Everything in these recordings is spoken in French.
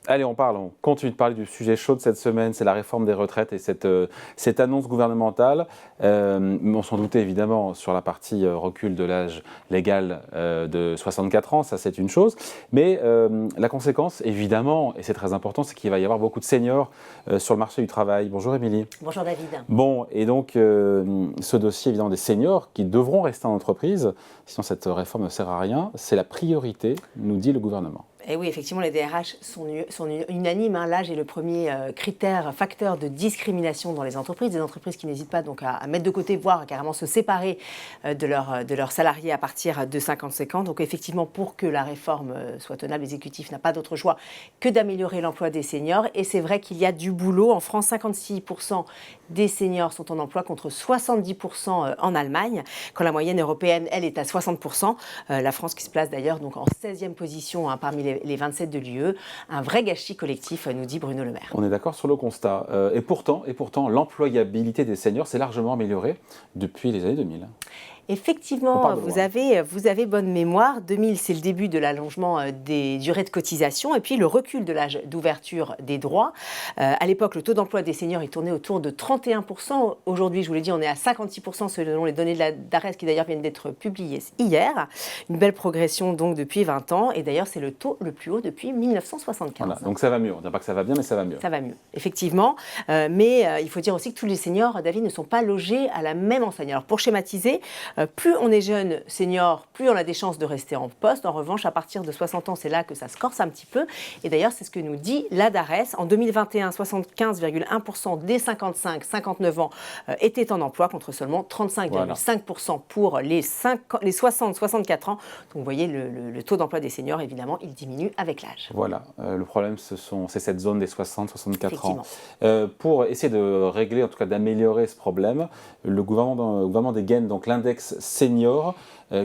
Allez, on continue de parler du sujet chaud de cette semaine, c'est la réforme des retraites et cette annonce gouvernementale. On s'en doutait évidemment sur la partie recul de l'âge légal de 64 ans, ça c'est une chose. Mais la conséquence, évidemment, et c'est très important, c'est qu'il va y avoir beaucoup de seniors sur le marché du travail. Bonjour Émilie. Bonjour David. Bon, et donc ce dossier évidemment des seniors qui devront rester en entreprise, sinon cette réforme ne sert à rien, c'est la priorité, nous dit le gouvernement. Et oui, effectivement, les DRH sont unanimes. L'âge est le premier facteur de discrimination dans les entreprises. Des entreprises qui n'hésitent pas donc à mettre de côté, voire à carrément se séparer de leurs salariés à partir de 55 ans. Donc effectivement, pour que la réforme soit tenable, l'exécutif n'a pas d'autre choix que d'améliorer l'emploi des seniors. Et c'est vrai qu'il y a du boulot. En France, 56% des seniors sont en emploi contre 70% en Allemagne, quand la moyenne européenne, elle, est à 60%. La France qui se place d'ailleurs donc en 16e position parmi les 27 de l'UE. Un vrai gâchis collectif, nous dit Bruno Le Maire. On est d'accord sur le constat. Et pourtant, l'employabilité des seniors s'est largement améliorée depuis les années 2000. Effectivement, vous avez bonne mémoire. 2000, c'est le début de l'allongement des durées de cotisation et puis le recul de l'âge d'ouverture des droits. À l'époque, le taux d'emploi des seniors est tourné autour de 31%. Aujourd'hui, je vous l'ai dit, on est à 56% selon les données de d'ARES qui d'ailleurs viennent d'être publiées hier. Une belle progression donc depuis 20 ans et d'ailleurs c'est le taux le plus haut depuis 1975. Voilà, donc ça va mieux. On ne dit pas que ça va bien, mais ça va mieux. Ça va mieux, effectivement. Mais il faut dire aussi que tous les seniors, David, ne sont pas logés à la même enseigne. Alors pour schématiser, plus on est jeune senior, plus on a des chances de rester en poste. En revanche, à partir de 60 ans, c'est là que ça se corse un petit peu. Et d'ailleurs, c'est ce que nous dit la DARES. En 2021, 75,1% des 55-59 ans étaient en emploi contre seulement 35,5% pour les 60-64 ans. Donc vous voyez, le taux d'emploi des seniors, évidemment, il diminue avec l'âge. Voilà, le problème, c'est cette zone des 60-64 ans. Pour essayer de régler, en tout cas d'améliorer ce problème, le gouvernement dégaine donc l'index senior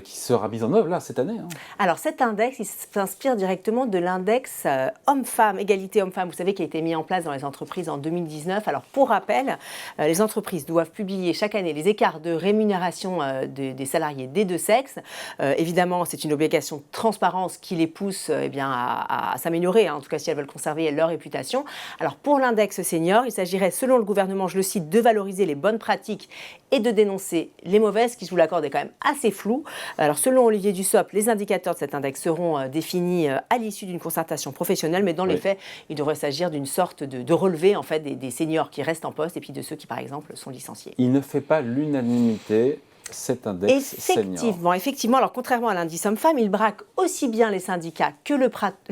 qui sera mis en œuvre là cette année. Alors cet index, il s'inspire directement de l'index homme-femme, égalité homme-femme, vous savez, qui a été mis en place dans les entreprises en 2019. Alors pour rappel, les entreprises doivent publier chaque année les écarts de rémunération des salariés des deux sexes. Évidemment, c'est une obligation de transparence qui les pousse à s'améliorer, en tout cas si elles veulent conserver leur réputation. Alors pour l'index senior, il s'agirait, selon le gouvernement, je le cite, de valoriser les bonnes pratiques et de dénoncer les mauvaises, qui, je vous l'accorde, est quand même assez flou. Alors, selon Olivier Dussopt, les indicateurs de cet index seront définis à l'issue d'une concertation professionnelle, mais dans les faits, il devrait s'agir d'une sorte de relevé en fait, des seniors qui restent en poste et puis de ceux qui, par exemple, sont licenciés. Il ne fait pas l'unanimité. Cet index senior. Effectivement. Alors, contrairement à l'indice homme-femme, il braque aussi bien les syndicats que le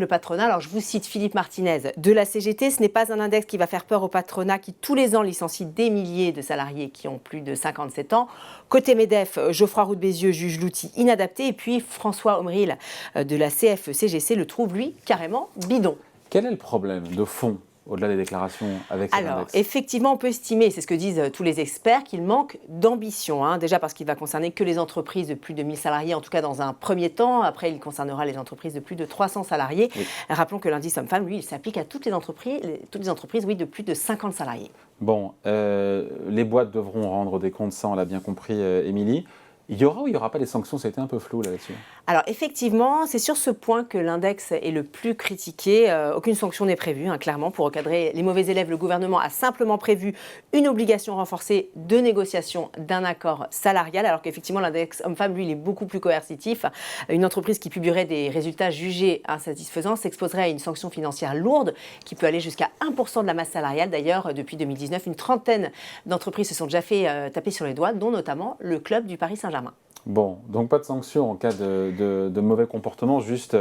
patronat. Alors, je vous cite Philippe Martinez de la CGT. Ce n'est pas un index qui va faire peur au patronat qui, tous les ans, licencie des milliers de salariés qui ont plus de 57 ans. Côté MEDEF, Geoffroy Roux de Bézieux juge l'outil inadapté. Et puis, François Omril de la CFE-CGC le trouve, lui, carrément bidon. Quel est le problème de fond au-delà des déclarations avec cet index? Effectivement, on peut estimer, c'est ce que disent tous les experts, qu'il manque d'ambition. Déjà parce qu'il va concerner que les entreprises de plus de 1000 salariés, en tout cas dans un premier temps. Après, il concernera les entreprises de plus de 300 salariés. Oui. Rappelons que l'indice homme-femme, lui, il s'applique à toutes les entreprises de plus de 50 salariés. Bon, les boîtes devront rendre des comptes, ça on l'a bien compris, Émilie. Il y aura ou il n'y aura pas des sanctions? Ça a été un peu flou là-dessus. Alors effectivement, c'est sur ce point que l'index est le plus critiqué. Aucune sanction n'est prévue, clairement. Pour recadrer les mauvais élèves, le gouvernement a simplement prévu une obligation renforcée de négociation d'un accord salarial, alors qu'effectivement l'index homme-femme, lui, il est beaucoup plus coercitif. Une entreprise qui publierait des résultats jugés insatisfaisants s'exposerait à une sanction financière lourde qui peut aller jusqu'à 1% de la masse salariale. D'ailleurs, depuis 2019, une trentaine d'entreprises se sont déjà fait taper sur les doigts, dont notamment le club du Paris Saint-Germain. Bon, donc pas de sanction en cas de mauvais comportement, juste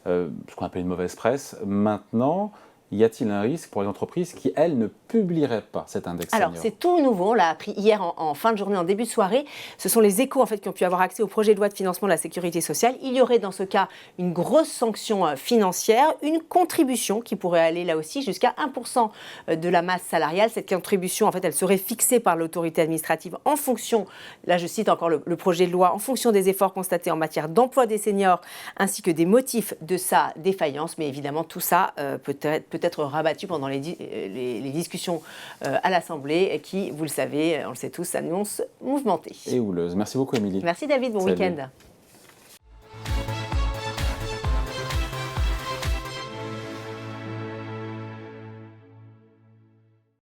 ce qu'on appelle une mauvaise presse. Maintenant, y a-t-il un risque pour les entreprises qui, elles, ne publieraient pas cet index senior? Alors, c'est tout nouveau, on l'a appris hier en fin de journée, en début de soirée. Ce sont les Échos en fait, qui ont pu avoir accès au projet de loi de financement de la sécurité sociale. Il y aurait dans ce cas une grosse sanction financière, une contribution qui pourrait aller là aussi jusqu'à 1% de la masse salariale. Cette contribution, en fait, elle serait fixée par l'autorité administrative en fonction, là je cite encore le projet de loi, en fonction des efforts constatés en matière d'emploi des seniors ainsi que des motifs de sa défaillance. Mais évidemment, tout ça peut être rabattu pendant les discussions à l'Assemblée qui, vous le savez, on le sait tous, s'annoncent mouvementées. Et houleuses. Merci beaucoup, Émilie. Merci David, bon week-end.